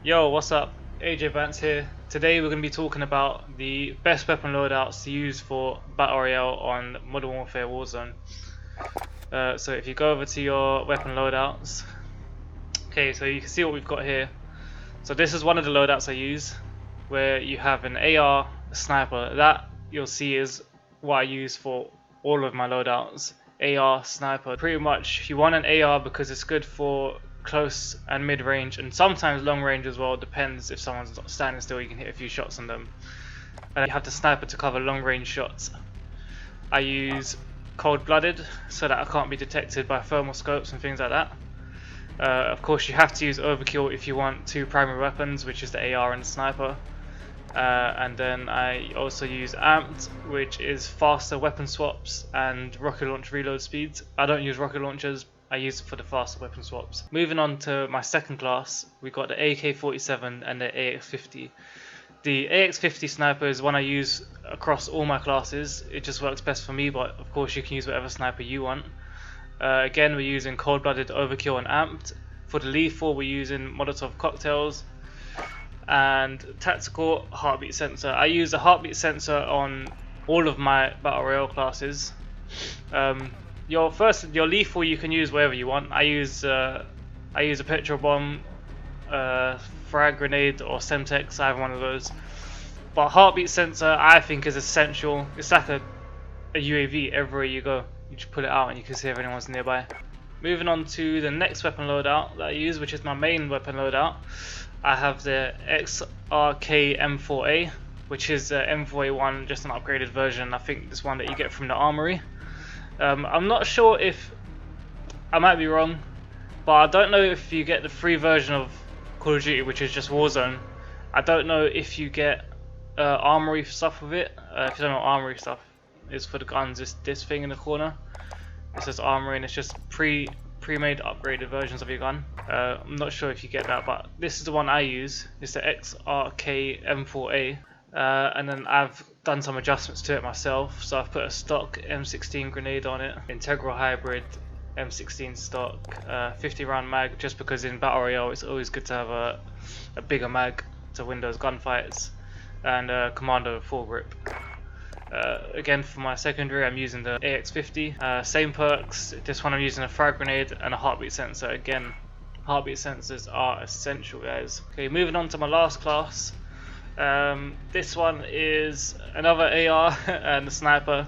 Yo, what's up? AJ Vance here. Today we're going to be talking about the best weapon loadouts to use for Battle Royale on Modern Warfare Warzone. So if you go over to your weapon loadouts, okay, so you can see what we've got here. So this is one of the loadouts I use, where you have an AR, a sniper. That you'll see is what I use for all of my loadouts. AR, sniper. Pretty much you want an AR because it's good for close and mid range, and sometimes long range as well. Depends, if someone's standing still you can hit a few shots on them. And you have the sniper to cover long range shots. I use cold-blooded so that I can't be detected by thermal scopes and things like that. Of course you have to use overkill if you want two primary weapons, which is the AR and the sniper. And then I also use amped, which is faster weapon swaps and rocket launch reload speeds. I don't use rocket launchers, I use it for the faster weapon swaps. Moving on to my second class, we got the AK-47 and the AX-50. The AX-50 sniper is one I use across all my classes. It just works best for me, but of course you can use whatever sniper you want. Again, we're using cold-blooded, overkill and amped. For the lethal, we're using Molotov cocktails and tactical heartbeat sensor. I use a heartbeat sensor on all of my Battle Royale classes. Your lethal you can use wherever you want. I use a petrol bomb, frag grenade or Semtex. I have one of those. But heartbeat sensor I think is essential. It's like a UAV everywhere you go. You just pull it out and you can see if anyone's nearby. Moving on to the next weapon loadout that I use, which is my main weapon loadout. I have the XRK M4A, which is M4A1, just an upgraded version. I think this one that you get from the Armory. I'm not sure if, I might be wrong, but I don't know if you get the free version of Call of Duty, which is just Warzone. I don't know if you get Armory stuff with it. If you don't know what Armory stuff is for the guns, it's this thing in the corner. It says Armory and it's just pre-made upgraded versions of your gun. I'm not sure if you get that, but this is the one I use. It's the XRK M4A. And then I've done some adjustments to it myself, so I've put a stock M16 grenade on it, integral hybrid M16 stock, 50 round mag, just because in Battle Royale it's always good to have a bigger mag to win those gunfights, and commando full grip. Again, for my secondary I'm using the AX-50, same perks. This one I'm using a frag grenade and a heartbeat sensor. Again, heartbeat sensors are essential, guys. Okay, moving on to my last class. This one is another AR and a sniper.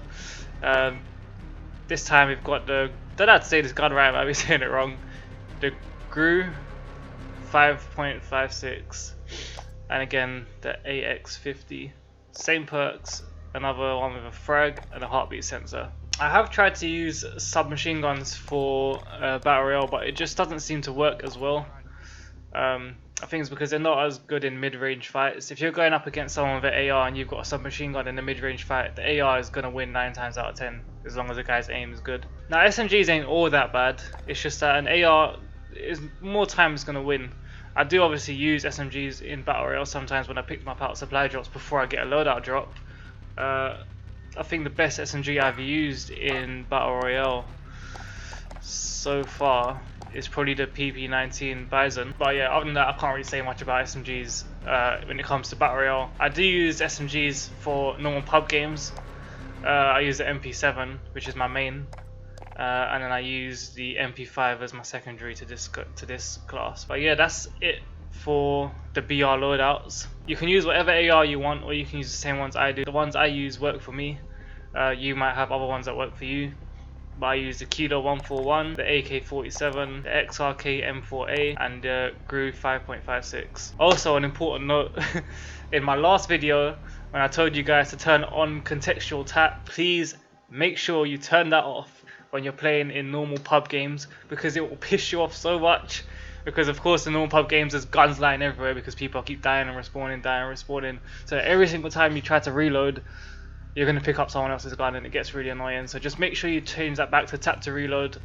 This time we've got the, don't know how to say this gun right, I might be saying it wrong, the GRU 5.56, and again the AX-50, same perks, another one with a frag and a heartbeat sensor. I have tried to use submachine guns for Battle Royale, but it just doesn't seem to work as well. I think it's because they're not as good in mid-range fights. If you're going up against someone with an AR and you've got a submachine gun in a mid-range fight, the AR is going to win 9 times out of 10 as long as the guy's aim is good. Now SMGs ain't all that bad, it's just that an AR is more times going to win. I do obviously use SMGs in Battle Royale sometimes when I pick them up out of supply drops before I get a loadout drop. I think the best SMG I've used in Battle Royale so far is probably the PP19 Bison. But yeah, other than that I can't really say much about SMGs when it comes to Battle Royale. I do use SMGs for normal pub games. I use the MP7, which is my main, and then I use the MP5 as my secondary to this class. But yeah, that's it for the BR loadouts. You can use whatever AR you want, or you can use the same ones I do. The ones I use work for me. You might have other ones that work for you. But I use the Kilo 141, the AK-47, the XRK M4A, and the GRU 5.56. Also, an important note, in my last video, when I told you guys to turn on contextual tap, please make sure you turn that off when you're playing in normal pub games, because it will piss you off so much. Because of course in normal pub games there's guns lying everywhere because people keep dying and respawning. So every single time you try to reload, you're going to pick up someone else's gun and it gets really annoying. So just make sure you change that back to tap to reload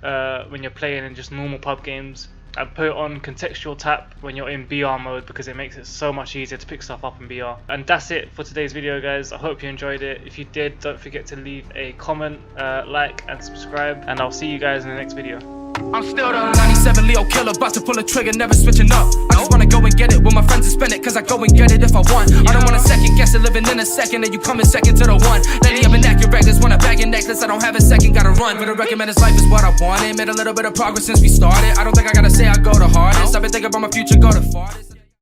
when you're playing in just normal pub games, and put it on contextual tap when you're in BR mode, because it makes it so much easier to pick stuff up in BR. And that's it for today's video, guys. I hope you enjoyed it. If you did, don't forget to leave a comment, like and subscribe, and I'll see you guys in the next video. I'm still the 97 Leo killer, about to pull a trigger, never switching up. I just wanna go and get it. I go and get it if I want. I don't wanna second guess it, living in a second, and you coming second to the one. Lately I've been acting reckless, wanna bag your necklace, I don't have a second, gotta run. But I recommend this life is what I wanted. Made a little bit of progress since we started. I don't think I gotta say I go the hardest. I've been thinking about my future, go the farthest.